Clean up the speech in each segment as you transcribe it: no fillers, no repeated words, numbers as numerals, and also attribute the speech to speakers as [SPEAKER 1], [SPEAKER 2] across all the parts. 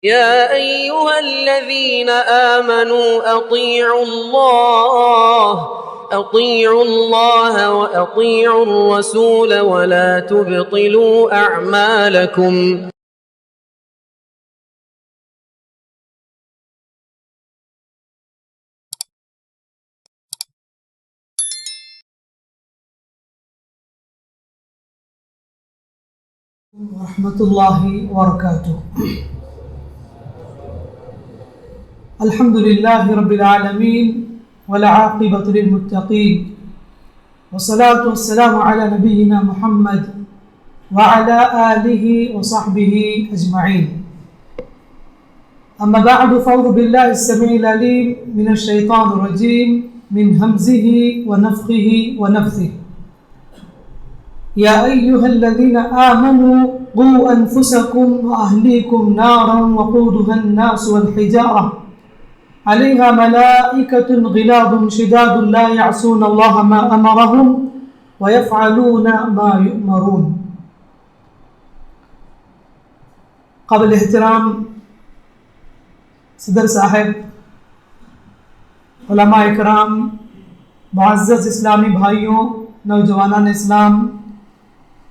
[SPEAKER 1] يا أيها الذين آمنوا أطيعوا الله وأطيعوا الرسول ولا تبطلوا أعمالكم.
[SPEAKER 2] ورحمة الله وبركاته. الحمد لله رب العالمين والعاقبة للمتقين والصلاة والسلام على نبينا محمد وعلى آله وصحبه أجمعين. أما بعد فأعوذ بالله السميع العليم من الشيطان الرجيم من همزه ونفخه ونفثه. يا أيها الذين آمنوا قوا أنفسكم وأهليكم نارا وقودها الناس والحجارة عليها ملائكة غلاظ شداد لا يعصون الله ما أمرهم ويفعلون ما يؤمرون. قابل احترام صدر صاحب، علماء اکرام، معزز اسلامی بھائیوں، نوجوانان اسلام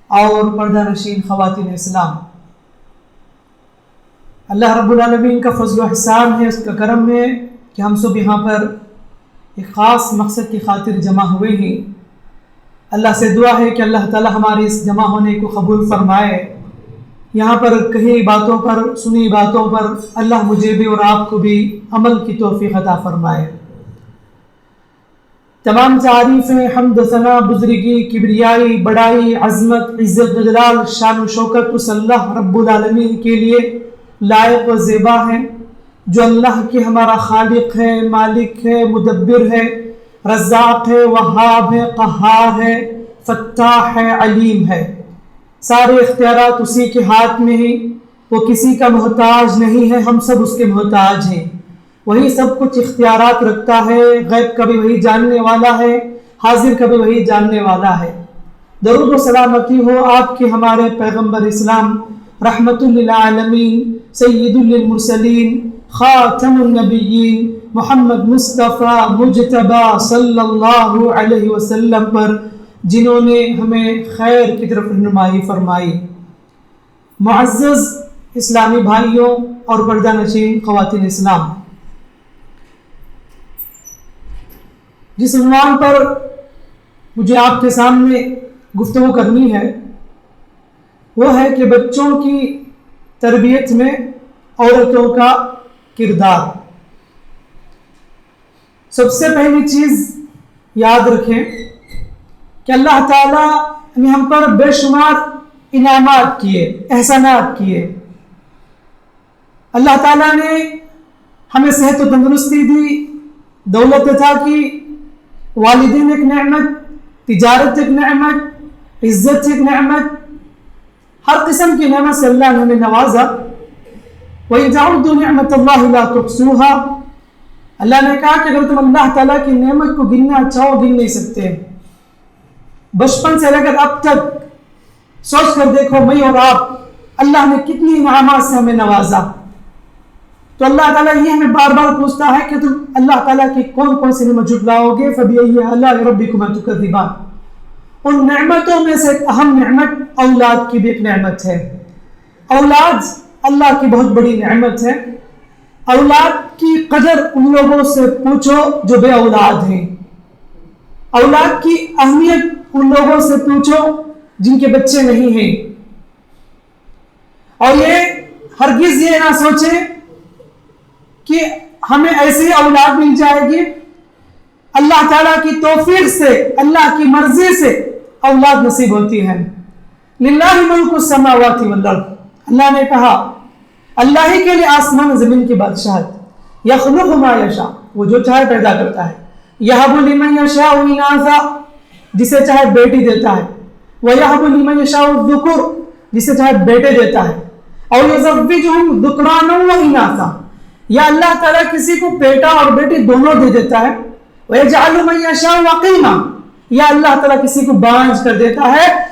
[SPEAKER 2] اور پردہ نشین خواتین اسلام، اللہ رب العالمین کا فضل و احسان ہے، اس کا کرم ہے کہ ہم سب یہاں پر ایک خاص مقصد کی خاطر جمع ہوئے ہیں۔ اللہ سے دعا ہے کہ اللہ تعالی ہمارے اس جمع ہونے کو قبول فرمائے۔ یہاں پر کہی باتوں پر، سنی باتوں پر اللہ مجھے بھی اور آپ کو بھی عمل کی توفیق عطا فرمائے۔ تمام تعریفیں، حمد و ثنا، بزرگی، کبریائی، بڑائی، عظمت، عزت و جلال، شان و شوکت اس اللہ رب العالمین کے لیے لائق و زیبا ہیں، جو اللہ کے ہمارا خالق ہے، مالک ہے، مدبر ہے، رزاق ہے، وہاب ہے، قہار ہے، فتاح ہے، علیم ہے۔ سارے اختیارات اسی کے ہاتھ میں ہیں، وہ کسی کا محتاج نہیں ہے، ہم سب اس کے محتاج ہیں۔ وہی سب کچھ اختیارات رکھتا ہے، غیب کا بھی وہی جاننے والا ہے، حاضر کا بھی وہی جاننے والا ہے۔ درود و سلامتی ہو آپ کے ہمارے پیغمبر اسلام، رحمت للعالمین، سید للمرسلین، خاتم النبیین، محمد مصطفیٰ مجتبی صلی اللہ علیہ وسلم پر، جنہوں نے ہمیں خیر کی طرف رہنمائی فرمائی۔ معزز اسلامی بھائیوں اور پردہ نشین خواتین اسلام، جس عنوان پر مجھے آپ کے سامنے گفتگو کرنی ہے وہ ہے کہ بچوں کی تربیت میں عورتوں کا کردار۔ سب سے پہلی چیز یاد رکھیں کہ اللہ تعالیٰ نے ہم پر بے شمار انعامات کیے، احسانات کیے۔ اللہ تعالیٰ نے ہمیں صحت و تندرستی دی، دولت عطا کی، والدین ایک نعمت، تجارت ایک نعمت، عزت ایک نعمت، ہر قسم کی نعمت سے اللہ نے ہمیں نوازا۔ وَإِن تَعُدُّوا نِعْمَةَ اللَّهِ لَا تُحْصُوهَا، اللہ نے کہا کہ اگر تم اللہ تعالیٰ کی نعمت کو گننا چاہو گن نہیں سکتے۔ بچپن سے لے کر اب تک سوچ کر دیکھو، میں اور آپ، اللہ نے کتنی انعامات سے ہمیں نوازا۔ تو اللہ تعالیٰ یہ ہمیں بار بار پوچھتا ہے کہ تم اللہ تعالیٰ کی کون کون سی نعمت جھٹلاؤ گے؟ فَبِأَيِّ آلَاءِ رَبِّكُمَا تُكَذِّبَانِ۔ ان نعمتوں میں سے ایک اہم نعمت اولاد کی بھی ایک نعمت ہے۔ اولاد اللہ کی بہت بڑی نعمت ہے۔ اولاد کی قدر ان لوگوں سے پوچھو جو بے اولاد ہیں۔ اولاد کی اہمیت ان لوگوں سے پوچھو جن کے بچے نہیں ہیں۔ اور یہ ہرگز یہ نہ سوچیں کہ ہمیں ایسی اولاد مل جائے گی۔ اللہ تعالیٰ کی توفیق سے، اللہ کی مرضی سے اولاد نصیب ہوتی ہے۔ للہ ملک السماوات والارض، اللہ نے کہا اللہ ہی کے لیے آسمان و زمین کی بادشاہت۔ یخلق ما یشاء، وہ جو چاہے پیدا کرتا ہے۔ یہب لمن یشاء اناثا، جسے چاہے بیٹی دیتا ہے۔ ویہب لمن یشاء الذکر، جسے چاہے بیٹے دیتا ہے۔ اور یزوجہم ذکرانا و اناثا، یا اللہ تعالیٰ کسی کو بیٹا اور بیٹی دونوں دے دیتا ہے۔ وَيَجْعَلُ مَن يَشَاءُ عَقِيمًا، یا اللہ تعالیٰ کسی کو بانجھ کر دیتا ہے۔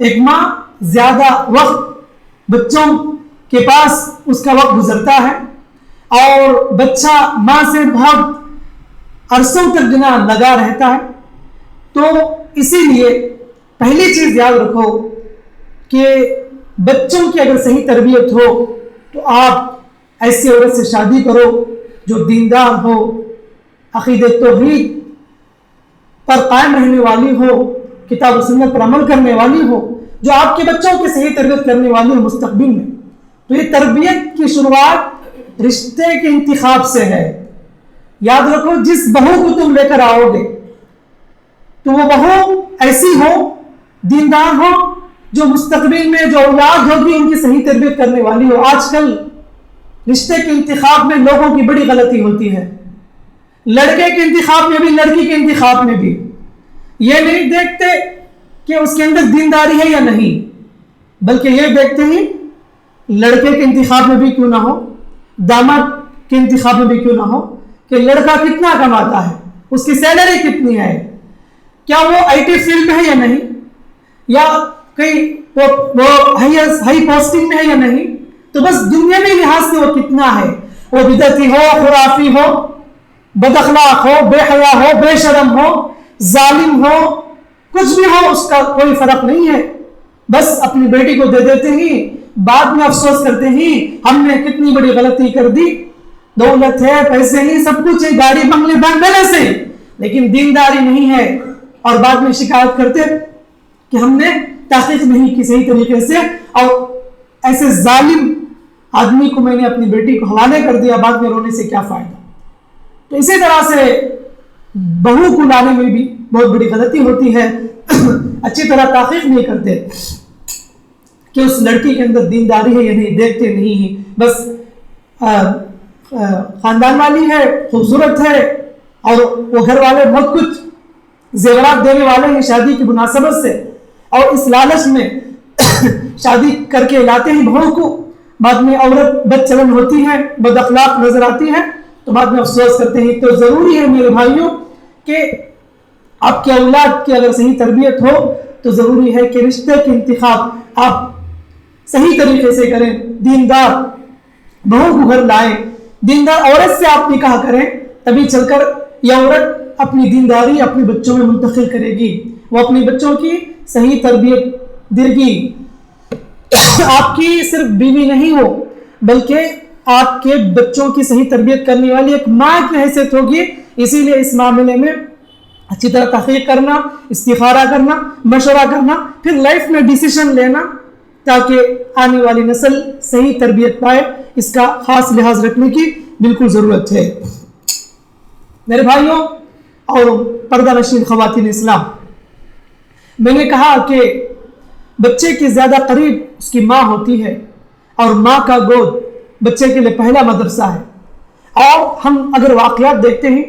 [SPEAKER 2] ایک ماں زیادہ وقت بچوں کے پاس اس کا وقت گزرتا ہے اور بچہ ماں سے بہت عرصوں تک جنا لگا رہتا ہے. تو اسی لیے پہلی چیز یاد رکھو کہ بچوں کی اگر صحیح تربیت ہو تو آپ ایسی عورت سے شادی کرو جو دیندار ہو, عقیدہ توحید پر قائم رہنے والی ہو, کتاب و سنت پر عمل کرنے والی ہو, جو آپ کے بچوں کی صحیح تربیت کرنے والی ہو مستقبل میں. تو یہ تربیت کی شروعات رشتے کے انتخاب سے ہے. یاد رکھو جس بہو کو تم لے کر آؤ گے تو وہ بہو ایسی ہو, دیندار ہو, جو مستقبل میں جو اولاد ہوگی ان کی صحیح تربیت کرنے والی ہو. آج کل رشتے کے انتخاب میں لوگوں کی بڑی غلطی ہوتی ہے. لڑکے کے انتخاب میں بھی, لڑکی کے انتخاب میں بھی یہ نہیں دیکھتے کہ اس کے اندر دینداری ہے یا نہیں, بلکہ یہ دیکھتے ہیں لڑکے کے انتخاب میں بھی کیوں نہ ہو, داماد کے انتخاب میں بھی کیوں نہ ہو, کہ لڑکا کتنا کماتا ہے, اس کی سیلری کتنی ہے, کیا وہ آئی ٹی فیلڈ میں ہے یا نہیں, یا کہیں وہ ہائی پوسٹنگ میں ہے یا نہیں. تو بس دنیا میں لحاظ سے وہ کتنا ہے, وہ بدعتی ہو, خرافی ہو, بد اخلاق ہو, بے حیا ہو, بے شرم ہو, ظالم ہو, کچھ بھی ہو, اس کا کوئی فرق نہیں ہے. بس اپنی بیٹی کو دے دیتے ہیں, بعد میں افسوس کرتے ہیں ہم نے کتنی بڑی غلطی کر دی. دولت ہے, پیسے ہی, سب کچھ ہے, گاڑی بنگلے بنگلے سے, لیکن دینداری نہیں ہے, اور بعد میں شکایت کرتے کہ ہم نے تحقیق نہیں کی صحیح طریقے سے, اور ایسے ظالم آدمی کو میں نے اپنی بیٹی کو حوالے کر دیا, بعد میں رونے سے کیا فائدہ. تو اسی طرح سے بہو کو لانے میں بھی بہت بڑی غلطی ہوتی ہے. اچھی طرح تحقیق نہیں کرتے کہ اس لڑکی کے اندر دینداری ہے یا نہیں, دیکھتے نہیں ہیں, بس خاندان والی ہے, خوبصورت ہے, اور وہ گھر والے بہت کچھ زیورات دینے والے ہیں شادی کی مناسبت سے, اور اس لالچ میں شادی کر کے لاتے ہیں بہو کو. بعد میں عورت بد چلن ہوتی ہے, بد اخلاق نظر آتی ہے, تو بعد میں افسوس کرتے ہیں. تو ضروری ہے میرے بھائیوں کہ آپ کے اولاد کی اگر صحیح تربیت ہو تو ضروری ہے کہ رشتے کے انتخاب آپ صحیح طریقے سے کریں, دیندار بہو کو گھر لائیں, دیندار عورت سے آپ نکاح کریں, تبھی چل کر یہ عورت اپنی دینداری اپنے بچوں میں منتقل کرے گی, وہ اپنے بچوں کی صحیح تربیت دے گی. آپ کی صرف بیوی نہیں ہو بلکہ آپ کے بچوں کی صحیح تربیت کرنے والی ایک ماں کی حیثیت ہوگی. اسی لیے اس معاملے میں اچھی طرح تحقیق کرنا, استخارہ کرنا, مشورہ کرنا, پھر لائف میں ڈیسیشن لینا, تاکہ آنے والی نسل صحیح تربیت پائے. اس کا خاص لحاظ رکھنے کی بالکل ضرورت ہے. میرے بھائیوں اور پردہ نشین خواتین اسلام, میں نے کہا کہ بچے کے زیادہ قریب اس کی ماں ہوتی ہے, اور ماں کا گود بچے کے لیے پہلا مدرسہ ہے. اور ہم اگر واقعات دیکھتے ہیں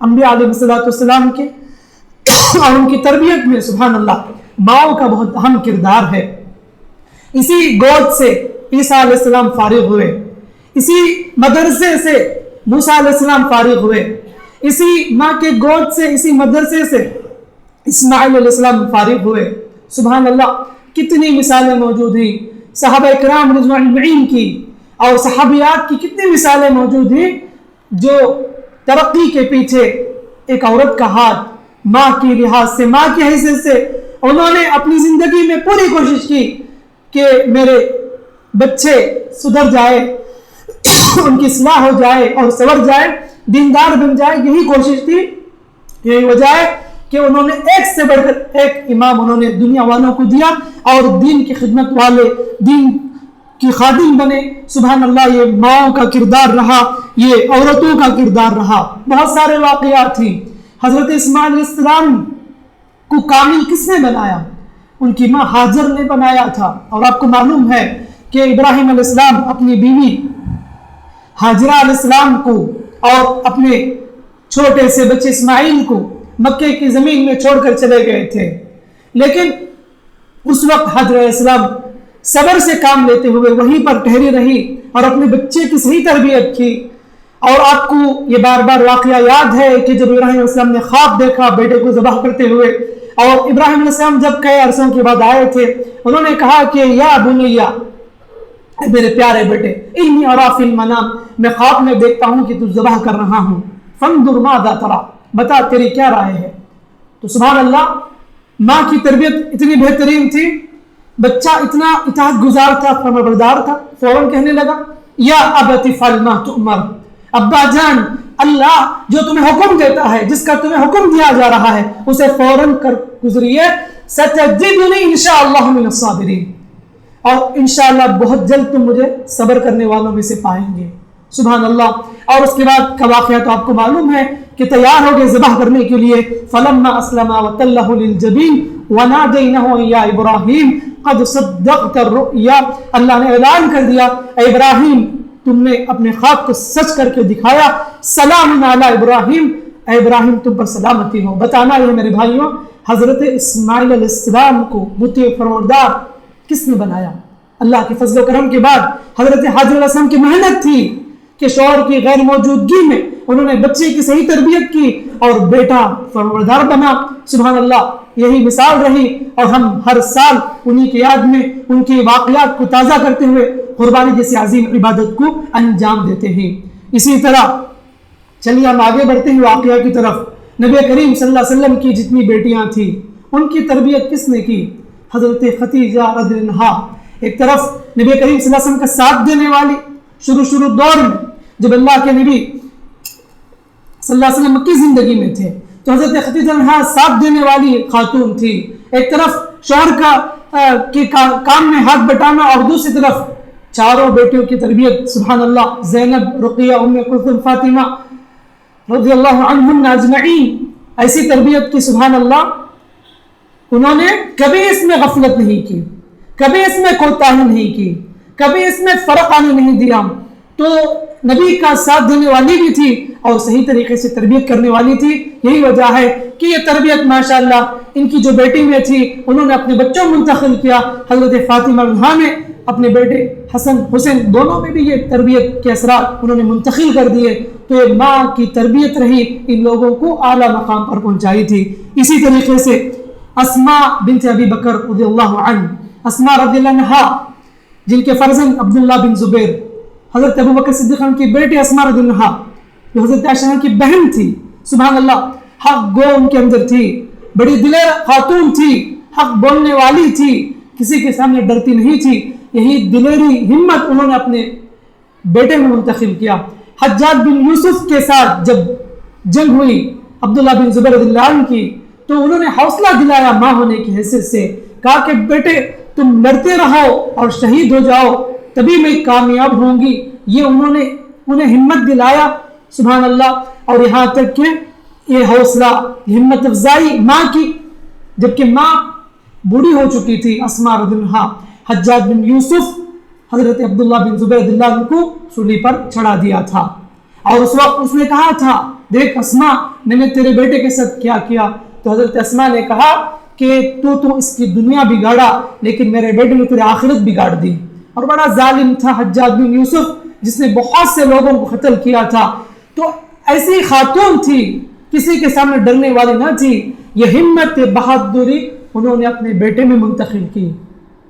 [SPEAKER 2] انبیاء علیہ السلام کے اور ان کی تربیت میں, سبحان اللہ, ماؤں کا بہت اہم کردار ہے. اسی گود سے عیسیٰ علیہ السلام فارغ ہوئے, اسی مدرسے سے موسیٰ علیہ السلام فارغ ہوئے, اسی ماں کے گود سے, اسی مدرسے سے اسماعیل علیہ السلام فارغ ہوئے. سبحان اللہ, کتنی مثالیں موجود ہیں صحابہ کرام رضوان المعین کی, اور صحابیات کی کتنی مثالیں موجود ہیں جو ترقی کے پیچھے ایک عورت کا ہاتھ, ماں کی لحاظ سے, ماں کی حیثیت سے انہوں نے اپنی زندگی میں پوری کوشش کی کہ میرے بچے سدھر جائے, ان کی اصلاح ہو جائے اور سنور جائے, دیندار بن جائے. یہی کوشش تھی, یہی وجہ ہے کہ انہوں نے ایک سے بڑھ کر ایک امام انہوں نے دنیا والوں کو دیا, اور دین کی خدمت والے, دین کی خادم بنے. سبحان اللہ, یہ ماؤں کا کردار رہا, یہ عورتوں کا کردار رہا. بہت سارے واقعات تھیں. حضرت اسماعیل علیہ السلام کو کامل کس نے بنایا؟ ان کی ماں ہاجر نے بنایا تھا. اور آپ کو معلوم ہے کہ ابراہیم علیہ السلام اپنی بیوی ہاجرہ علیہ السلام کو اور اپنے چھوٹے سے بچے اسماعیل کو مکے کی زمین میں چھوڑ کر چلے گئے تھے, لیکن اس وقت حضرت علیہ السلام صبر سے کام لیتے ہوئے وہیں پر ٹھہری رہی اور اپنے بچے کی صحیح تربیت کی. اور آپ کو یہ بار بار واقعہ یاد ہے کہ جب ابراہیم علیہ السلام نے خواب دیکھا بیٹے کو ذبح کرتے ہوئے، اور ابراہیم علیہ السلام جب کئی عرصوں کے بعد آئے تھے، انہوں نے کہا کہ یا بنیا، میرے پیارے بیٹے، انی ارا فی المنام، میں خواب میں دیکھتا ہوں کہ تو ذبح کر رہا ہوں، فانظر ماذا ترى، بتا تیری کیا رائے ہے۔ تو سبحان اللہ، ماں کی تربیت اتنی بہترین تھی، بچہ اتنا اطاعت گزار تھا، فرمانبردار تھا، فوراً کہنے لگا یا ابت افعل ما تؤمر، ابا جان اللہ جو تمہیں حکم دیتا ہے، جس کا تمہیں حکم دیا جا رہا ہے اسے فوراً کر گزریے، ستجدنی انشاءاللہ من الصابرین، اور انشاءاللہ بہت جلد تم مجھے صبر کرنے والوں میں سے پائیں گے۔ سبحان اللہ۔ اور اس کے بعد کا واقعہ تو آپ کو معلوم ہے کہ تیار ہو گئے ذبح کرنے کے لیے، فلما اسلم وتلہ للجبین ونادینہ یا ابراہیم قد صدقت الرؤیا، اللہ نے اعلان کر دیا اے ابراہیم تم نے اپنے خواب کو سچ کر کے دکھایا، سلام علی ابراہیم، اے ابراہیم تم پر سلامتی ہو۔ بتانا یہ میرے بھائیوں، حضرت اسماعیل علیہ السلام کو مطیع فرمانبردار کس نے بنایا؟ اللہ کے فضل و کرم کے بعد حضرت حاجر علیہ السلام کی محنت تھی کہ شوہر کی غیر موجودگی میں انہوں نے بچے کی صحیح تربیت کی اور بیٹا فرمانبردار بنا۔ سبحان اللہ، یہی مثال رہی، اور ہم ہر سال انہی کی یاد میں ان کے واقعات کو تازہ کرتے ہوئے قربانی جیسی عظیم عبادت کو انجام دیتے ہیں۔ اسی طرح چلیے ہم آگے بڑھتے ہیں واقعہ کی طرف۔ نبی کریم صلی اللہ علیہ وسلم کی جتنی بیٹیاں تھیں ان کی تربیت کس نے کی؟ حضرت خدیجہ رضی اللہ عنہا، ایک طرف نبی کریم صلی اللہ علیہ وسلم کا ساتھ دینے والی، شروع دور میں جب اللہ کے نبی صلی اللہ علیہ وسلم مکی زندگی میں تھے تو حضرت خدیجہ رضی اللہ عنہا ساتھ دینے والی خاتون تھی، ایک طرف شوہر کے کام میں ہاتھ بٹانا، اور دوسری طرف چاروں بیٹیوں کی تربیت۔ سبحان اللہ، زینب، رقیہ، ام کلثوم، فاطمہ رضی اللہ عنہن اجمعین، ایسی تربیت کی سبحان اللہ۔ انہوں نے کبھی اس میں غفلت نہیں کی، کبھی اس میں کوتاہی نہیں کی، کبھی اس میں فرق آنے نہیں دیا، تو نبی کا ساتھ دینے والی بھی تھی اور صحیح طریقے سے تربیت کرنے والی تھی۔ یہی وجہ ہے کہ یہ تربیت ماشاءاللہ ان کی جو بیٹی میں تھی انہوں نے اپنے بچوں منتقل کیا۔ حضرت فاطمہ رضی نے اپنے بیٹے حسن حسین دونوں میں بھی یہ تربیت کے اثرات انہوں نے منتقل کر دیے، تو یہ ماں کی تربیت رہی، ان لوگوں کو اعلیٰ مقام پر پہنچائی تھی۔ اسی طریقے سے اسماء بنت ابی بکر رضی اللہ عنہ، اسماء رضی اللہ عنہا جن کے فرزند عبداللہ بن زبیر، حضرت ابو بکر صدیق کی بیٹی اسماء رضی اللہ عنہا جو حضرت عائشہ کی بہن تھی، سبحان اللہ، حق گو ان کے اندر تھی، بڑی دلیر خاتون تھی، حق بولنے والی تھی، کسی کے سامنے ڈرتی نہیں تھی۔ یہی دلیری ہمت انہوں نے اپنے بیٹے میں منتقل کیا۔ حجاج بن یوسف کے ساتھ جب جنگ ہوئی عبداللہ بن زبیر رضی اللہ عنہ کی تو انہوں نے حوصلہ دلایا ماں ہونے کی حیثیت سے، کہا کہ بیٹے تم لڑتے رہو اور شہید ہو جاؤ تبھی میں کامیاب ہوں گی۔ یہ انہوں نے انہیں ہمت دلایا، سبحان اللہ۔ اور یہاں تک کہ یہ حوصلہ، ہمت افزائی ماں کی، جبکہ ماں بوڑھی ہو چکی تھی اسماء رضی اللہ عنہا، حجاج بن یوسف حضرت عبداللہ بن زبیر رضی اللہ عنہ کو سولی پر چڑھا دیا تھا، اور اس وقت اس نے کہا تھا دیکھ اسماء میں نے تیرے بیٹے کے ساتھ کیا کیا، تو حضرت اسماء نے کہا کہ تو اس کی دنیا بگاڑا لیکن میرے بیٹے نے تیری آخرت بگاڑ دی۔ اور بڑا ظالم تھا حجاج بن یوسف جس نے بہت سے لوگوں کو قتل کیا تھا، تو ایسی خاتون تھی، کسی کے سامنے ڈرنے والی نہ تھی، یہ ہمت بہادری انہوں نے اپنے بیٹے میں منتقل کی۔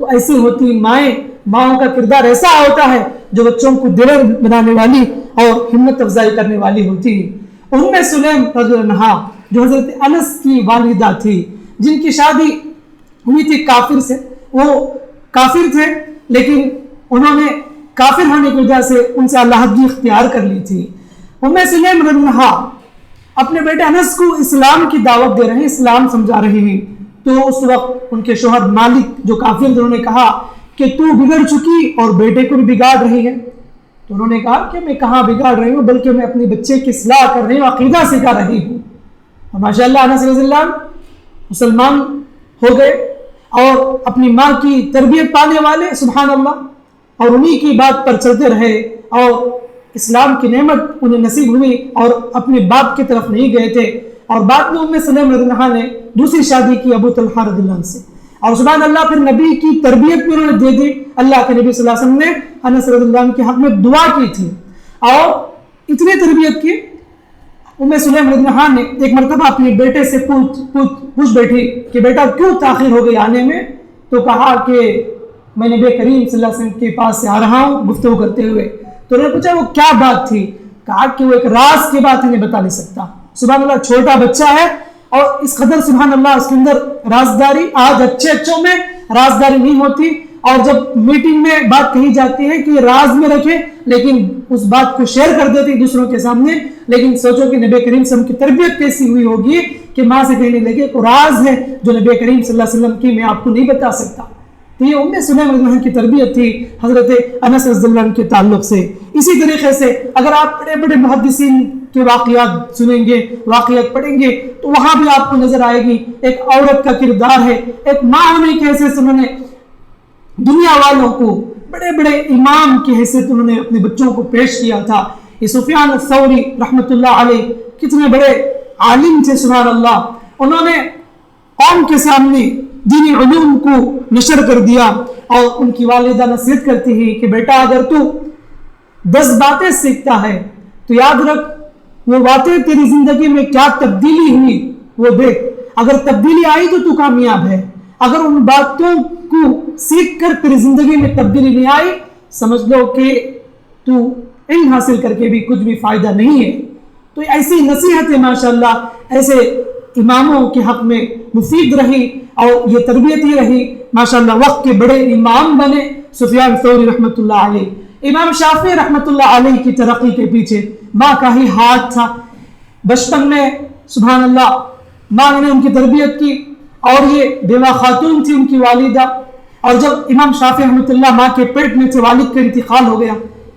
[SPEAKER 2] تو ایسی ہوتی مائیں، ماؤں کا کردار ایسا ہوتا ہے جو بچوں کو دلیر بنانے والی اور ہمت افزائی کرنے والی ہوتی ہے۔ ام سلیم رضی اللہ عنہا جو حضرت انس کی والدہ تھی، جن کی شادی ہوئی تھی کافر سے، وہ کافر تھے لیکن انہوں نے کافر ہونے کی وجہ سے ان سے علیحدگی اختیار کر لی تھی۔ ام سلیم رضی اللہ عنہا اپنے بیٹے انس کو اسلام کی دعوت دے رہے ہیں، اسلام سمجھا رہے ہیں، تو اس وقت ان کے شوہر مالک جو کافر تھے انہوں نے کہا کہ تو بگڑ چکی اور بیٹے کو بھی بگاڑ رہی ہے۔ تو انہوں نے کہا کہ میں کہاں بگاڑ رہی ہوں، بلکہ میں اپنے بچے کی اصلاح کر رہی ہوں، عقیدہ سکھا رہی ہوں۔ اور ماشاءاللہ انس رضی اللہ عنہ مسلمان ہو گئے اور اپنی ماں کی تربیت پانے والے، سبحان اللہ، اور انہی کی بات پر چلتے رہے اور اسلام کی نعمت انہیں نصیب ہوئی اور اپنے باپ کی طرف نہیں گئے تھے۔ اور بعد میں ام سلیم رضی اللہ عنہا نے دوسری شادی کی ابو طلحہ رضی اللہ عنہ سے، اور سبحان اللہ پھر نبی کی تربیت بھی انہوں نے دے دی۔ اللہ کے نبی صلی اللہ علیہ وسلم نے انس رضی اللہ عنہ کے حق میں دعا کی تھی، اور اتنی تربیت کی. سلیم رضی اللہ عنہ نے ایک مرتبہ اپنے بیٹے سے پوچھ بیٹھی کہ بیٹا کیوں تاخیر ہو گئی آنے میں؟ تو کہا کہ میں نبی کریم صلی اللہ علیہ وسلم کے پاس سے آ رہا ہوں گفتگو کرتے ہوئے. تو انہوں نے پوچھا وہ کیا بات تھی؟ کہا کہ وہ ایک راز کی بات انہیں بتا نہیں سکتا. سبحان اللہ, چھوٹا بچہ ہے اور اس قدر سبحان اللہ اس کے اندر رازداری. آج اچھوں میں رازداری نہیں ہوتی, اور جب میٹنگ میں بات کہی جاتی ہے کہ راز میں رکھے, لیکن اس بات کو شیئر کر دیتے دوسروں کے سامنے. لیکن سوچو کہ نبی کریم صلی اللہ علیہ وسلم کی تربیت کیسی ہوئی ہوگی کہ ماں سے کہنے لگے کو راز ہے جو نبی کریم صلی اللہ علیہ وسلم کی میں آپ کو نہیں بتا سکتا. تو یہ سلیم رضی اللہ عنہ کی تربیت تھی حضرت انس رضی اللہ عنہ کے تعلق سے. اسی طریقے سے اگر آپ بڑے بڑے محدثین کے واقعات سنیں گے, واقعات پڑھیں گے, تو وہاں بھی آپ کو نظر آئے گی ایک عورت کا کردار ہے. ایک ماں ہونے کی حیثیت سے انہوں نے دنیا والوں کو بڑے بڑے امام کی حیثیت انہوں نے اپنے بچوں کو پیش کیا تھا. یہ سفیان الثوری رحمۃ اللہ علیہ کتنے بڑے عالم تھے سبحان اللہ. انہوں نے قوم کے سامنے دینی علوم کو نشر کر دیا, اور ان کی والدہ نصیحت کرتی ہے کہ بیٹا اگر تو 10 باتیں سیکھتا ہے تو یاد رکھ وہ باتیں تیری زندگی میں کیا تبدیلی ہوئی وہ دیکھ. اگر تبدیلی آئی تو کامیاب ہے, اگر ان باتوں کو سیکھ کر تیری زندگی میں تبدیلی نہیں آئی سمجھ لو کہ تو علم حاصل کر کے بھی کچھ بھی فائدہ نہیں ہے. تو ایسی نصیحت ہے ماشاءاللہ ایسے اماموں کے حق میں مفید رہی, اور یہ تربیت ہی رہی ماشاءاللہ. وقت کے بڑے امام بنے سفیان ثوری رحمۃ اللہ علیہ. امام شافعی رحمۃ اللہ علیہ کی ترقی کے پیچھے ماں کا ہی ہاتھ تھا. بچپن میں سبحان اللہ ماں نے ان کی تربیت کی, اور یہ بیوہ خاتون تھی ان کی والدہ. اور جب امام شافعی رحمۃ اللہ ماں کے پیٹ میں سے والد کا انتقال ہو گیا,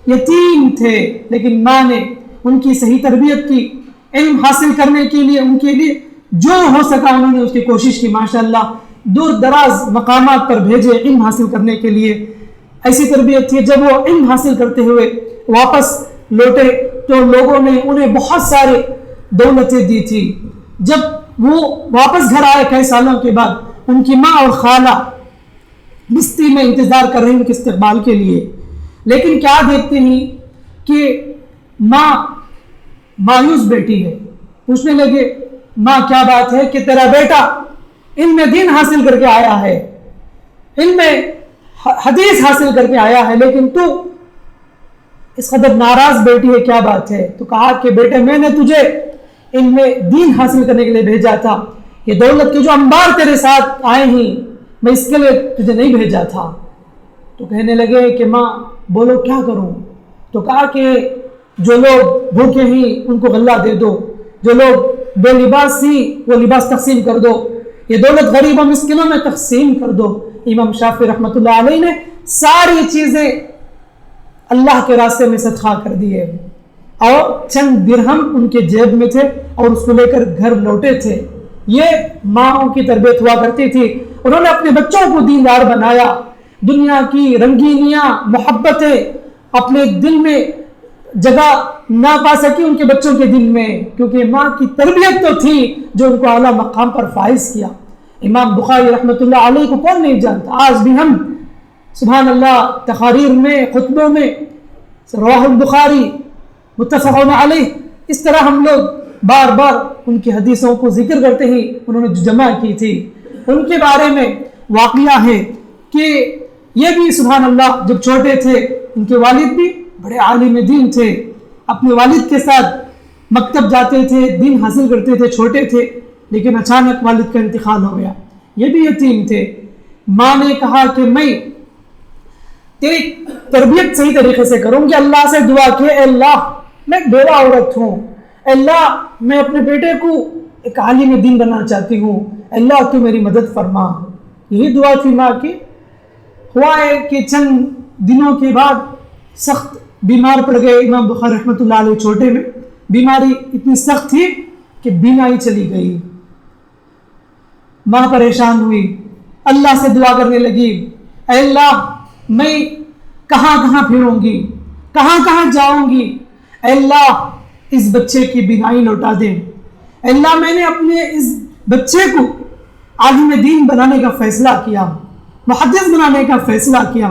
[SPEAKER 2] یتیم تھے, لیکن ماں نے ان کی صحیح تربیت کی. علم حاصل کرنے کے لیے ان کے لیے جو ہو سکا انہوں نے اس کی کوشش کی ماشاءاللہ. دور دراز مقامات پر بھیجے علم حاصل کرنے کے لیے. ایسی تربیت تھی جب وہ علم حاصل کرتے ہوئے واپس لوٹے تو لوگوں نے انہیں بہت سارے دولتیں دی تھی. جب وہ واپس گھر آئے کئی سالوں کے بعد, ان کی ماں اور خالہ بستی میں انتظار کر رہی ان کے استقبال کے لیے. لیکن کیا دیکھتے ہیں کہ ماں مایوس بیٹی ہے. پوچھنے لگے ماں کیا بات ہے؟ کہ تیرا بیٹا علم میں دین حاصل کر کے آیا ہے, علم میں حدیث حاصل کر کے آیا ہے, لیکن تو اس قدر ناراض بیٹی ہے, کیا بات ہے؟ تو کہا کہ بیٹے میں نے تجھے علم میں دین حاصل کرنے کے لیے بھیجا تھا, یہ دولت کے جو انبار تیرے ساتھ آئے ہیں میں اس کے لیے تجھے نہیں بھیجا تھا. تو کہنے لگے کہ ماں بولو کیا کروں؟ تو کہا کہ جو لوگ بھوکے ہیں ان کو غلہ دے دو, جو لوگ بے لباس ہیں وہ لباس تقسیم کر دو, یہ دولت غریب و مسکینوں میں تقسیم کر دو. امام شافعی رحمۃ اللہ علیہ نے ساری چیزیں اللہ کے راستے میں صدقہ کر دیے, اور چند درہم ان کے جیب میں تھے اور اس کو لے کر گھر لوٹے تھے. یہ ماں کی تربیت ہوا کرتی تھی. انہوں نے اپنے بچوں کو دیندار بنایا. دنیا کی رنگینیاں محبتیں اپنے دل میں جگہ نہ پا سکی ان کے بچوں کے دل میں, کیونکہ ماں کی تربیت تو تھی جو ان کو اعلیٰ مقام پر فائز کیا. امام بخاری رحمۃ اللہ علیہ کو کون نہیں جانتا؟ آج بھی ہم سبحان اللہ تقاریر میں خطبوں میں رواہ البخاری متفق علیہ اس طرح ہم لوگ بار بار ان کی حدیثوں کو ذکر کرتے ہیں. انہوں نے جو جمع کی تھی ان کے بارے میں واقعہ ہے کہ یہ بھی سبحان اللہ جب چھوٹے تھے ان کے والد بھی بڑے عالم دین تھے, اپنے والد کے ساتھ مکتب جاتے تھے, دین حاصل کرتے تھے, چھوٹے تھے, لیکن اچانک والد کا انتقال ہو گیا. یہ بھی یتیم تھے. ماں نے کہا کہ میں تیری تربیت صحیح طریقے سے کروں گی. اللہ سے دعا کی اے اللہ میں بیوہ عورت ہوں, اے اللہ میں اپنے بیٹے کو ایک عالم دین بنانا چاہتی ہوں, اے اللہ تو میری مدد فرما. یہی دعا تھی ماں کی. ہوا ہے کہ چند دنوں کے بعد سخت بیمار پڑ گئے امام بخاری رحمۃ اللہ علیہ. چھوٹے میں بیماری اتنی سخت تھی کہ بینائی چلی گئی. ماں پریشان ہوئی, اللہ سے دعا کرنے لگی اے اللہ میں کہاں کہاں پھروں گی, کہاں کہاں جاؤں گی, اے اللہ اس بچے کی بینائی لوٹا دے. اے اللہ میں نے اپنے اس بچے کو عالم دین بنانے کا فیصلہ کیا, محدث بنانے کا فیصلہ کیا,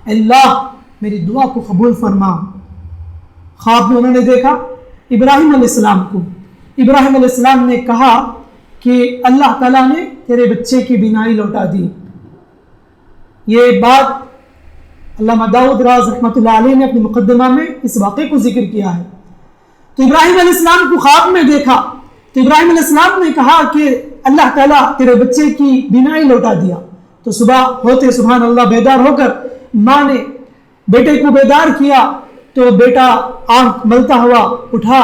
[SPEAKER 2] اے اللہ میری دعا کو قبول فرما. خواب میں انہوں نے دیکھا ابراہیم علیہ السلام کو. ابراہیم علیہ السلام نے کہا کہ اللہ تعالیٰ نے تیرے بچے کی بینائی لوٹا دی. یہ بات علامہ داؤد راز رحمۃ اللہ علیہ نے اپنی مقدمہ میں اس واقعے کو ذکر کیا ہے. تو ابراہیم علیہ السلام کو خواب میں دیکھا تو ابراہیم علیہ السلام نے کہا کہ اللہ تعالیٰ تیرے بچے کی بینائی لوٹا دیا. تو صبح ہوتے سبحان اللہ بیدار ہو کر ماں نے بیٹے کو بیدار کیا تو بیٹا آنکھ ملتا ہوا اٹھا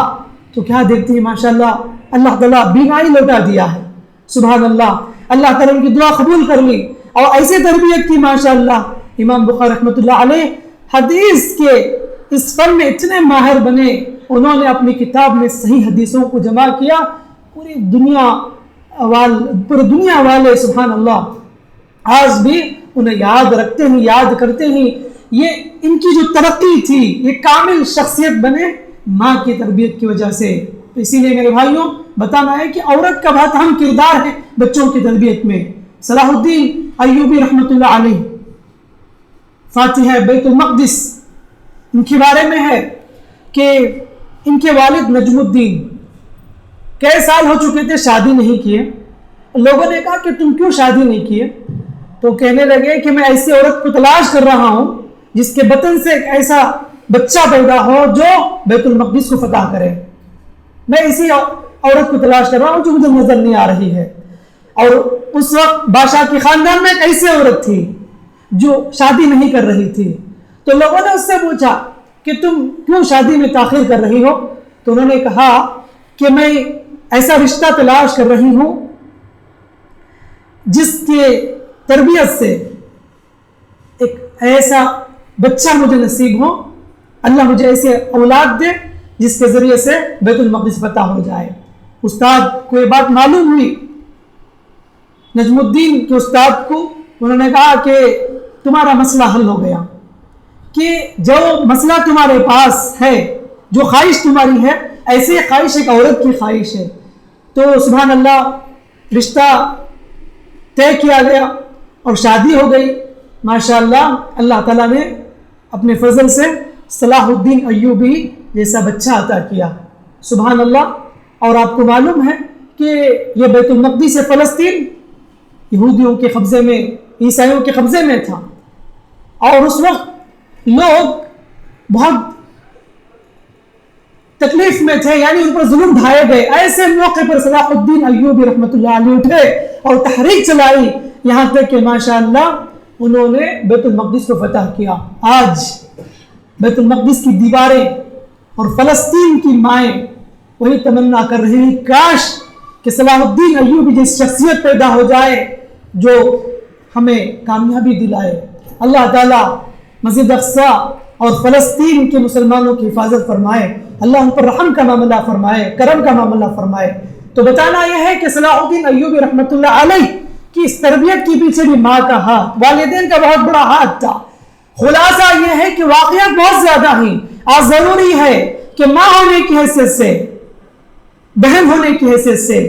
[SPEAKER 2] تو کیا دیکھتی ہے ماشاءاللہ اللہ تعالیٰ بینائی لوٹا دیا ہے. سبحان اللہ, اللہ تعالیٰ ان کی دعا قبول کر لی اور ایسے تربیت کی ماشاءاللہ. امام بخاری رحمۃ اللہ علیہ حدیث کے اس فن میں اتنے ماہر بنے, انہوں نے اپنی کتاب میں صحیح حدیثوں کو جمع کیا. پوری دنیا والے سبحان اللہ آج بھی انہیں یاد رکھتے ہیں, یاد کرتے ہیں. یہ ان کی جو ترقی تھی, یہ کامل شخصیت بنے ماں کی تربیت کی وجہ سے. تو اسی لیے میرے بھائیوں بتانا ہے کہ عورت کا بہت اہم کردار ہے بچوں کی تربیت میں. صلاح الدین ایوبی رحمۃ اللہ علیہ فاتح بیت المقدس, ان کے بارے میں ہے کہ ان کے والد نجم الدین کئی سال ہو چکے تھے شادی نہیں کیے. لوگوں نے کہا کہ تم کیوں شادی نہیں کیے؟ تو کہنے لگے کہ میں ایسی عورت کو تلاش کر رہا ہوں جس کے بطن سے ایک ایسا بچہ پیدا ہو جو بیت المقدس کو فتح کرے. میں اسی عورت کو تلاش کر رہا ہوں جو مجھے نظر نہیں آ رہی ہے. اور اس وقت بادشاہ کے خاندان میں ایک ایسی عورت تھی جو شادی نہیں کر رہی تھی. تو لوگوں نے اس سے پوچھا کہ تم کیوں شادی میں تاخیر کر رہی ہو؟ تو انہوں نے کہا کہ میں ایسا رشتہ تلاش کر رہی ہوں جس کے تربیت سے ایک ایسا بچہ مجھے نصیب ہو, اللہ مجھے ایسے اولاد دے جس کے ذریعے سے بیت المقدس فتح ہو جائے. استاد کو یہ بات معلوم ہوئی, نجم الدین کے استاد کو. انہوں نے کہا کہ تمہارا مسئلہ حل ہو گیا, کہ جو مسئلہ تمہارے پاس ہے, جو خواہش تمہاری ہے, ایسے خواہش ایک عورت کی خواہش ہے. تو سبحان اللہ رشتہ طے کیا گیا اور شادی ہو گئی. ماشاءاللہ اللہ تعالیٰ نے اپنے فضل سے صلاح الدین ایوبی جیسا بچہ عطا کیا. سبحان اللہ. اور آپ کو معلوم ہے کہ یہ بیت المقدس فلسطین یہودیوں کے قبضے میں, عیسائیوں کے قبضے میں تھا, اور اس وقت لوگ بہت تکلیف میں تھے, یعنی ان پر ظلم ڈھائے گئے. ایسے موقع پر صلاح الدین ایوبی رحمۃ اللہ علیہ اٹھے اور تحریک چلائی, یہاں تک کہ ماشاءاللہ انہوں نے بیت المقدس کو فتح کیا. آج بیت المقدس کی دیواریں اور فلسطین کی مائیں وہی تمنا کر رہی ہیں کاش کہ صلاح الدین ایوبی جیسی شخصیت پیدا ہو جائے جو ہمیں کامیابی دلائے. اللہ تعالیٰ مسجد اقصیٰ اور فلسطین کے مسلمانوں کی حفاظت فرمائے. اللہ ان پر رحم کا معاملہ فرمائے, کرم کا معاملہ فرمائے. تو بتانا یہ ہے کہ صلاح الدین ایوبی رحمۃ اللہ علیہ کی اس تربیت کے پیچھے بھی ماں کا ہاتھ, والدین کا بہت بڑا ہاتھ تھا. خلاصہ یہ ہے کہ واقعات بہت زیادہ ہیں. آج ضروری ہے کہ ماں ہونے کی حیثیت سے, بہن ہونے کی حیثیت سے,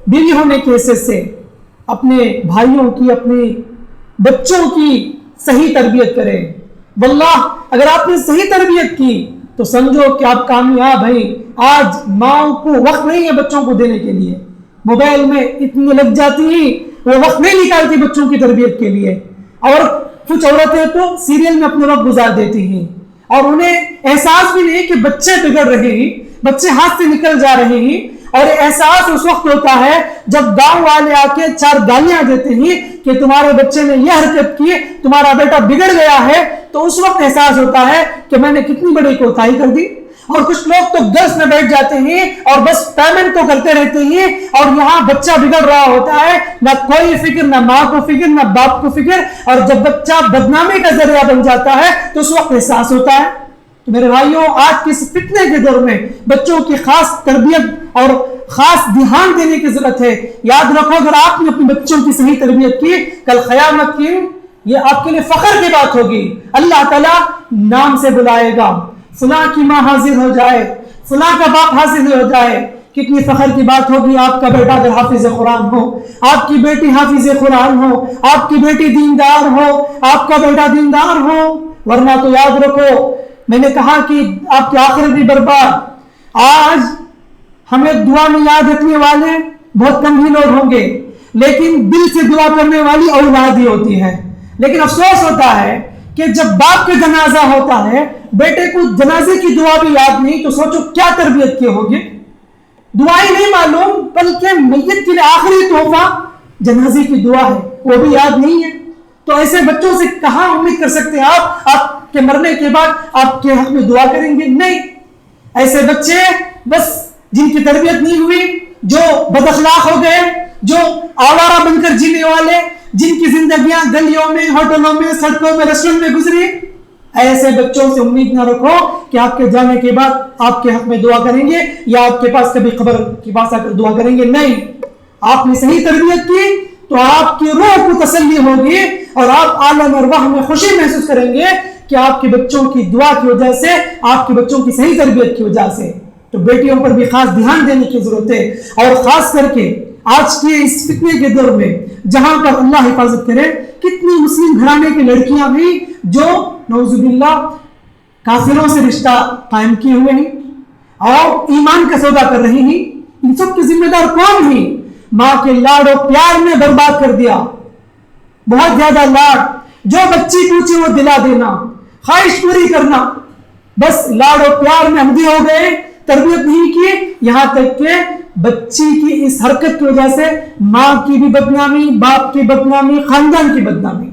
[SPEAKER 2] بیوی ہونے کی حیثیت سے اپنے بھائیوں کی, اپنے بچوں کی صحیح تربیت کریں. واللہ اگر آپ نے صحیح تربیت کی تو سمجھو کہ آپ کامیاب ہیں. آج ماں کو وقت نہیں ہے بچوں کو دینے کے لیے, موبائل میں اتنی لگ جاتی ہیں وہ وقت نہیں نکالتی بچوں کی تربیت کے لیے. اور کچھ عورتیں تو سیریل میں اپنے وقت گزار دیتی ہیں اور انہیں احساس بھی نہیں کہ بچے بگڑ رہے ہیں, بچے ہاتھ سے نکل جا رہے ہیں. اور احساس اس وقت ہوتا ہے جب گاؤں والے آ کے 4 گالیاں دیتے ہیں کہ تمہارے بچے نے یہ حرکت کی, تمہارا بیٹا بگڑ گیا ہے, تو اس وقت احساس ہوتا ہے کہ میں نے کتنی بڑی کوتاہی کر دی. اور کچھ لوگ تو گرس میں بیٹھ جاتے ہیں اور بس پیمنٹ تو کرتے رہتے ہیں, اور یہاں بچہ بگڑ رہا ہوتا ہے, نہ کوئی فکر, نہ ماں کو فکر, نہ باپ کو فکر. اور جب بچہ بدنامی کا ذریعہ بن جاتا ہے تو اس وقت احساس ہوتا ہے. تو میرے بھائیوں, آج کے اس فتنے کے دور میں بچوں کی خاص تربیت اور خاص دھیان دینے کی ضرورت ہے. یاد رکھو اگر آپ نے اپنے بچوں کی صحیح تربیت کی, کل قیامت کی یہ آپ کے لیے فخر کی بات ہوگی. اللہ تعالیٰ نام سے بلائے گا, فلاں کی ماں حاضر ہو جائے, فلاں کا باپ حاضر ہو جائے. کتنی فخر کی بات ہوگی آپ کا بیٹا اگر حافظ قرآن ہو, آپ کی بیٹی حافظ قرآن ہو, آپ کی بیٹی دیندار ہو, آپ کا بیٹا دیندار ہو. ورنہ تو یاد رکھو میں نے کہا کہ آپ کی آخرت بھی برباد. آج ہمیں دعا میں یاد رکھنے والے بہت کم ہی لوگ ہوں گے, لیکن دل سے دعا کرنے والی اولاد ہی ہوتی ہے. لیکن افسوس ہوتا ہے کہ جب باپ کا جنازہ ہوتا ہے, بیٹے کو جنازے کی دعا بھی یاد نہیں, تو سوچو کیا تربیت کی ہوگی. دعائیں نہیں معلوم, بلکہ میت کے لیے آخری تحفہ جنازے کی دعا ہے, وہ بھی یاد نہیں ہے. تو ایسے بچوں سے کہاں امید کر سکتے ہیں آپ کے مرنے کے بعد آپ کے حق میں دعا کریں گے؟ نہیں. ایسے بچے بس جن کی تربیت نہیں ہوئی, جو بد اخلاق ہو گئے, جو آوارہ بن کر جینے والے, جن کی زندگیاں گلیوں میں, ہوٹلوں میں, سڑکوں میں, ریسٹورنٹ میں گزری, ایسے بچوں سے امید نہ رکھو کہ آپ کے جانے کے بعد آپ کے حق میں دعا کریں گے یا آپ کے پاس کبھی قبر کے پاس آ کر دعا کریں گے. نہیں, آپ نے صحیح تربیت کی تو آپ کی روح کو تسلی ہوگی اور آپ عالم ارواح میں خوشی محسوس کریں گے کہ آپ کے بچوں کی دعا کی وجہ سے, آپ کے بچوں کی صحیح تربیت کی وجہ سے. تو بیٹیوں پر بھی خاص دھیان دینے کی ضرورت ہے, اور خاص کر کے آج کے اس فتنے کے دور میں جہاں پر اللہ حفاظت کرے, کتنی مسلم گھرانے کی لڑکیاں بھی جو نعوذ باللہ کافروں سے رشتہ قائم کیے ہوئے ہیں اور ایمان کا سودا کر رہی ہیں. ان سب کے ذمہ دار کون ہیں؟ ماں کے لاڑ و پیار نے برباد کر دیا, بہت زیادہ لاڑ. جو بچی پوچھے وہ دلا دینا, خواہش پوری کرنا, بس لاڑ و پیار میں اندھے ہو گئے, تربیت نہیں کی. یہاں تک کہ بچی کی اس حرکت کی وجہ سے ماں کی بھی بدنامی, باپ کی بدنامی, خاندان کی بدنامی.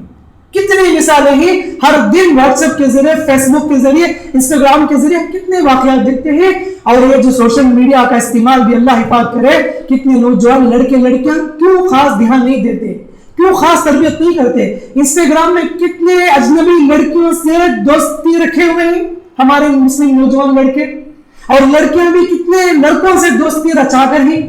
[SPEAKER 2] کتنی مثالیں ہیں ہر دن واٹس ایپ کے ذریعے, فیس بک کے ذریعے, انسٹاگرام کے ذریعے کتنے واقعات دیکھتے ہیں. اور یہ جو سوشل میڈیا کا استعمال بھی اللہ حفاظت کرے, کتنے نوجوان لڑکے لڑکیاں کیوں خاص دھیان نہیں دیتے, کیوں خاص تربیت نہیں کرتے. انسٹاگرام میں کتنے اجنبی لڑکیوں سے دوستی رکھے ہوئے ہیں ہمارے مسلم نوجوان لڑکے, اور لڑکیاں بھی کتنے لڑکوں سے دوستی رچا کر ہیں.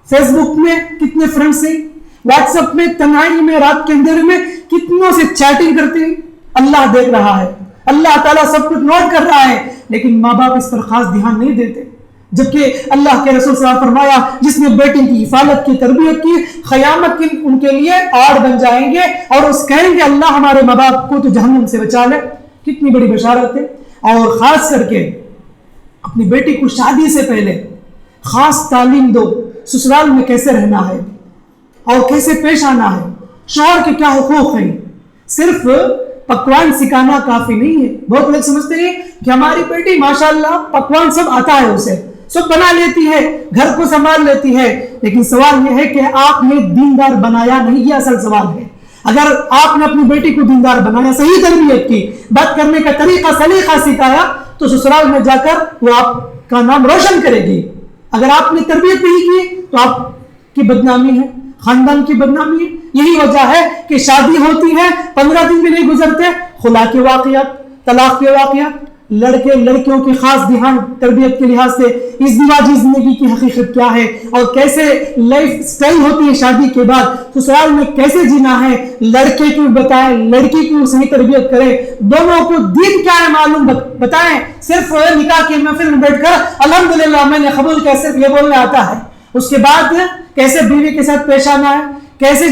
[SPEAKER 2] فیس بک میں کتنے فرینڈس ہیں, واٹس ایپ میں تنہائی میں رات کے اندر میں کتنوں سے چیٹنگ کرتے ہیں. اللہ دیکھ رہا ہے, اللہ تعالیٰ سب کچھ نوٹ کر رہا ہے, لیکن ماں باپ اس پر خاص دھیان نہیں دیتے. جبکہ اللہ کے رسول صلی اللہ علیہ وسلم فرمایا, جس نے بیٹی کی حفاظت کی, تربیت کی, قیامت کی ان کے لیے آڑ بن جائیں گے اور اس کہیں گے اللہ ہمارے ماں باپ کو تو جہنم سے بچا لے. کتنی بڑی بشارت ہے. اور خاص کر کے اپنی بیٹی کو شادی سے پہلے خاص تعلیم دو, سسرال میں کیسے رہنا ہے اور کیسے پیش آنا ہے, شوہر کے کیا حقوق ہیں. صرف پکوان سکھانا کافی نہیں ہے. بہت لوگ سمجھتے ہیں کہ ہماری بیٹی ماشاءاللہ پکوان سب آتا ہے, اسے سب بنا لیتی ہے, گھر کو سنبھال لیتی ہے, لیکن سوال یہ ہے کہ آپ نے دیندار بنایا نہیں, یہ اصل سوال ہے. اگر آپ نے اپنی بیٹی کو دیندار بنایا, صحیح تربیت کی, بات کرنے کا طریقہ سلیقہ سکھایا, تو سسرال میں جا کر وہ آپ کا نام روشن کرے گی. اگر آپ نے تربیت نہیں کی تو آپ کی بدنامی ہے, خاندان کی بدنامی ہے. یہی وجہ ہے کہ شادی ہوتی ہے, 15 دن بھی نہیں گزرتے, خلا کے واقعات, طلاق کے واقعات. لڑکے لڑکیوں کی خاص دھیان تربیت کے لحاظ سے, ازدواجی زندگی کی حقیقت کیا ہے اور کیسے لائف سٹائل ہوتی ہے شادی کے بعد, سسرال میں کیسے جینا ہے, لڑکے کو بتائیں, لڑکی کو صحیح تربیت کریں, دونوں کو دین کیا ہے معلوم بتائیں. صرف نکاح کی محفل میں بیٹھ کر الحمدللہ میں نے قبول کیا, صرف یہ بولنا آتا ہے. اس کے بعد کیسے بیوی کے ساتھ پیش آنا ہے, کیسے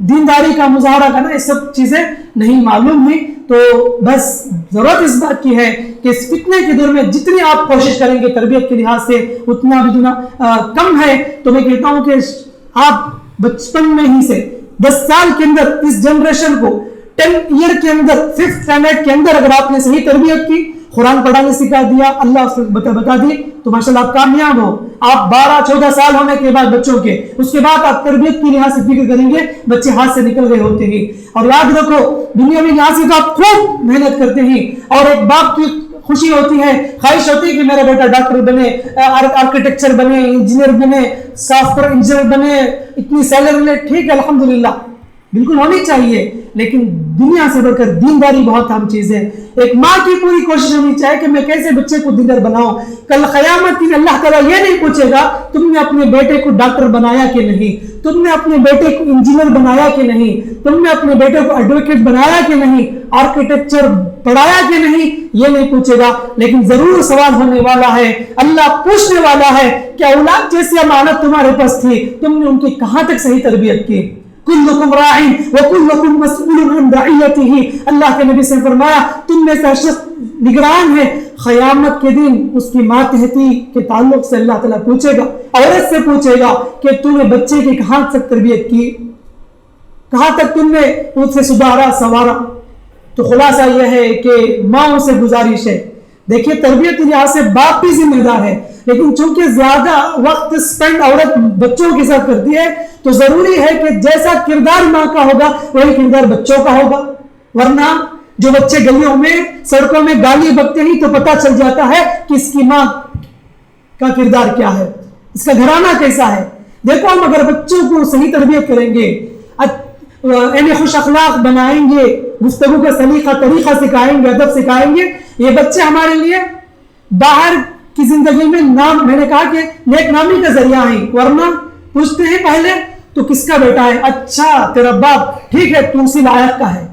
[SPEAKER 2] دینداری کا مظاہرہ کرنا, یہ سب چیزیں نہیں معلوم ہیں. تو بس ضرورت اس بات کی ہے کہ اس فتنے کے دور میں جتنی آپ کوشش کریں گے تربیت کے لحاظ سے اتنا بھی کم ہے. تو میں کہتا ہوں کہ آپ بچپن میں ہی سے 10 سال کے اندر اس جنریشن کو 10 ایئر کے اندر 5th اسٹینڈرڈ کے اندر اگر آپ نے صحیح تربیت کی, قرآن پڑھانے سکھا دیا, اللہ اس کو بتا دی, تو ماشاءاللہ آپ کامیاب ہو. آپ 12-14 سال ہونے کے بعد بچوں کے, اس کے بعد آپ تربیت کی لحاظ سے فکر کریں گے, بچے ہاتھ سے نکل گئے ہوتے ہیں. اور یاد رکھو دنیا میں لحاظ سے تو آپ خوب محنت کرتے ہیں, اور ایک باپ کی خوشی ہوتی ہے, خواہش ہوتی ہے کہ میرا بیٹا ڈاکٹر بنے, آرکیٹیکچر بنے, انجینئر بنے, سافٹ ویئر انجینئر بنے, اتنی سیلری لے. ٹھیک ہے, الحمدللہ بالکل ہونی چاہیے, لیکن دنیا سے بڑھ کر دینداری بہت اہم چیز ہے. ایک ماں کی پوری کوشش ہونی چاہیے کہ میں کیسے بچے کو دیندار بناؤں. کل قیامت کی اللہ تعالیٰ یہ نہیں پوچھے گا تم نے اپنے بیٹے کو ڈاکٹر بنایا کہ نہیں, تم نے اپنے بیٹے کو انجینئر بنایا کہ نہیں, تم نے اپنے بیٹے کو ایڈوکیٹ بنایا کہ نہیں, آرکیٹیکچر پڑھایا کہ نہیں, یہ نہیں پوچھے گا. لیکن ضرور سوال ہونے والا ہے, اللہ پوچھنے والا ہے کہ اولاد جیسی امانت تمہارے پاس تھی, تم نے ان کی کہاں تک صحیح تربیت کی. کلکم راعٍ وکلکم مسئول عن رعیتہ. اللہ کے نبی سے فرمایا تم میں سے شخص نگران ہے، قیامت کے دن اس کی ماتحتی کے تعلق سے اللہ تعالیٰ پوچھے گا، عورت سے پوچھے گا کہ تم نے بچے کی کہاں تک تربیت کی، کہاں تک تم نے اس سے سدھارا سنوارا. تو خلاصہ یہ ہے کہ ماں سے گزارش ہے، دیکھیے تربیت کے لحاظ سے باپ بھی ذمہ دار ہے، لیکن چونکہ زیادہ وقت سپینڈ عورت بچوں کے ساتھ کرتی ہے تو ضروری ہے کہ جیسا کردار ماں کا ہوگا وہی کردار بچوں کا ہوگا. ورنہ جو بچے گلیوں میں سڑکوں میں گالی بکتے ہی تو پتہ چل جاتا ہے کہ اس کی ماں کا کردار کیا ہے، اس کا گھرانہ کیسا ہے. دیکھو ہم اگر بچوں کو صحیح تربیت کریں گے، انہیں خوش اخلاق بنائیں گے، گفتگو کا سلیقہ طریقہ سکھائیں گے، ادب سکھائیں گے، یہ بچے ہمارے لیے باہر کی زندگی میں نام، میں نے کہا کہ نیک نامی کا ذریعہ ہیں. ورنہ پوچھتے ہیں پہلے تو کس کا بیٹا ہے، اچھا تیرا باپ، ٹھیک ہے تو اسی لائق کا ہے،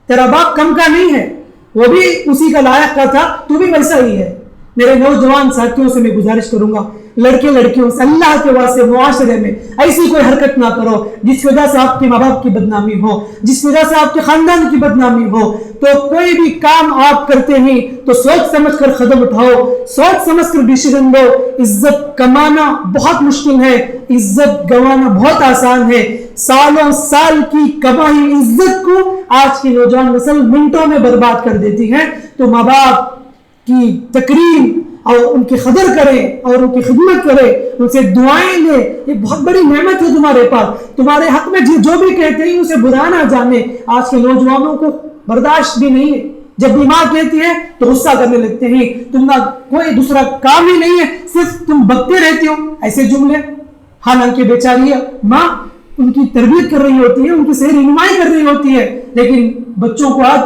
[SPEAKER 2] تیرا باپ کم کا نہیں ہے، وہ بھی اسی کا لائق کا تھا، تو بھی ویسا ہی ہے. میرے نوجوان ساتھیوں سے میں گزارش کروں گا، لڑکے لڑکیوں سے اللہ کے واسطے معاشرے میں ایسی کوئی حرکت نہ کرو جس وجہ سے آپ کے ماں باپ کی بدنامی ہو، جس وجہ سے آپ کے خاندان کی بدنامی ہو. تو کوئی بھی کام آپ کرتے ہیں تو سوچ سمجھ کر قدم اٹھاؤ، سوچ سمجھ کر ڈیسیژن لو. عزت کمانا بہت مشکل ہے، عزت گنوانا بہت آسان ہے. سالوں سال کی کمائی عزت کو آج کی نوجوان نسل منٹوں میں برباد کر دیتی ہے. تو ماں باپ کی تکریم اور ان کی قدر کرے اور ان کی خدمت کرے، ان سے دعائیں لے. یہ بہت بڑی نعمت ہے تمہارے پاس، تمہارے حق میں جو بھی کہتے ہیں اسے برا نہ جانے. آج کے نوجوانوں کو برداشت بھی نہیں ہے، جب بھی ماں کہتی ہے تو غصہ کرنے لگتے ہیں، تمہارا کوئی دوسرا کام ہی نہیں ہے، صرف تم بکتے رہتے ہو، ایسے جملے. حالانکہ بیچاری ماں ان کی تربیت کر رہی ہوتی ہے، ان کی صحیح رہنمائی کر رہی ہوتی ہے، لیکن بچوں کو آج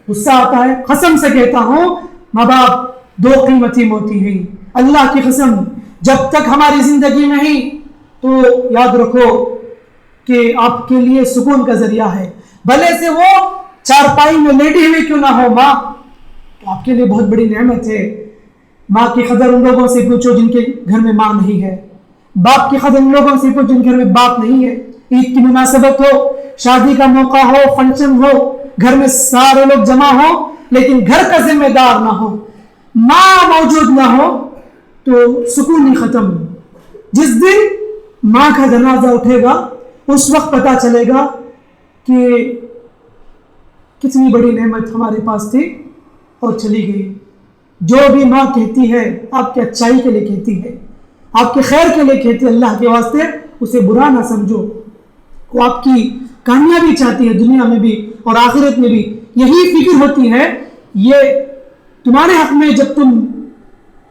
[SPEAKER 2] غصہ آتا ہے. قسم سے کہتا ہوں ماں باپ دو قیمتی موتی ہیں، اللہ کی قسم. جب تک ہماری زندگی میں ہی تو یاد رکھو کہ آپ کے لیے سکون کا ذریعہ ہے، بھلے سے وہ چارپائی میں لیٹی ہوئی کیوں نہ ہو. ماں تو آپ کے لیے بہت بڑی نعمت ہے. ماں کی قدر ان لوگوں سے پوچھو جن کے گھر میں ماں نہیں ہے، باپ کی قدر ان لوگوں سے پوچھو جن کے گھر میں باپ نہیں ہے. عید کی مناسبت ہو، شادی کا موقع ہو، فنکشن ہو، گھر میں سارے لوگ جمع ہو لیکن گھر کا ذمہ دار نہ ہو، ماں موجود نہ ہو تو سکون ہی ختم. جس دن ماں کا جنازہ اٹھے گا اس وقت پتہ چلے گا کہ کتنی بڑی نعمت ہمارے پاس تھی اور چلی گئی. جو بھی ماں کہتی ہے آپ کی اچھائی کے لیے کہتی ہے، آپ کے خیر کے لیے کہتی ہے، اللہ کے واسطے اسے برا نہ سمجھو. وہ آپ کی کامیابی چاہتی ہے دنیا میں بھی اور آخرت میں بھی، یہی فکر ہوتی ہے. یہ تمہارے حق میں جب تم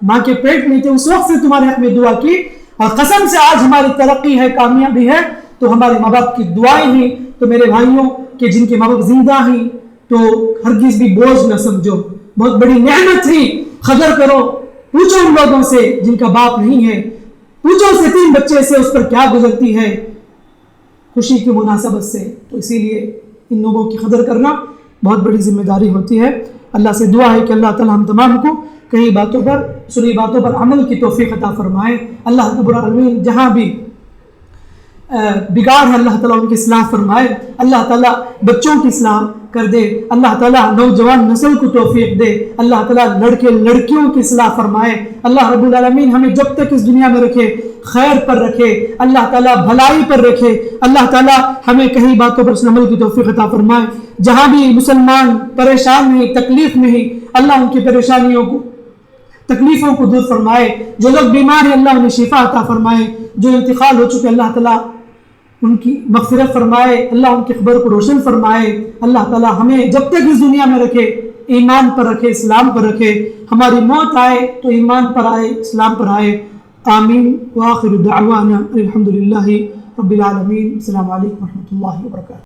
[SPEAKER 2] ماں کے پیٹ میں تھے اس وقت سے تمہارے حق میں دعا کی، اور قسم سے آج ہماری ترقی ہے، کامیابی ہے تو ہمارے ماں باپ کی دعائیں ہیں. تو میرے بھائیوں کہ جن کے ماں باپ زندہ ہیں تو ہرگز بھی بوجھ نہ سمجھو، بہت بڑی نعمت ہے. قدر کرو، پوچھو ان لوگوں سے جن کا باپ نہیں ہے، پوچھو سے 3 بچے سے اس پر کیا گزرتی ہے خوشی کی مناسبت سے. تو اسی لیے ان لوگوں کی قدر کرنا بہت بڑی ذمہ داری ہوتی ہے. اللہ سے دعا ہے کہ اللہ تعالی ہم تمام کو کئی باتوں پر، سنی باتوں پر عمل کی توفیق عطا فرمائے. اللہ رب العالمین جہاں بھی بگاڑ ہے اللہ تعالیٰ ان کی اصلاح فرمائے، اللہ تعالیٰ بچوں کی اصلاح کر دے، اللہ تعالیٰ نوجوان نسل کو توفیق دے، اللہ تعالیٰ لڑکے لڑکیوں کی اصلاح فرمائے. اللہ رب العالمین ہمیں جب تک اس دنیا میں رکھے خیر پر رکھے، اللہ تعالیٰ بھلائی پر رکھے، اللہ تعالیٰ ہمیں کئی باتوں پر عمل کی توفیق عطا فرمائے. جہاں بھی مسلمان پریشان ہیں، تکلیف میں ہیں، اللہ ان کی پریشانیوں کو، تکلیفوں کو دور فرمائے. جو لوگ بیمار ہیں اللہ انہیں شفا عطا فرمائے، جو انتقال ہو چکے اللہ تعالیٰ ان کی مغفرت فرمائے، اللہ ان کی خبر کو روشن فرمائے. اللہ تعالیٰ ہمیں جب تک اس دنیا میں رکھے ایمان پر رکھے، اسلام پر رکھے، ہماری موت آئے تو ایمان پر آئے، اسلام پر آئے. آمین. وآخر دعوانا الحمدللہ رب العالمین. السلام علیکم ورحمۃ اللہ وبرکاتہ.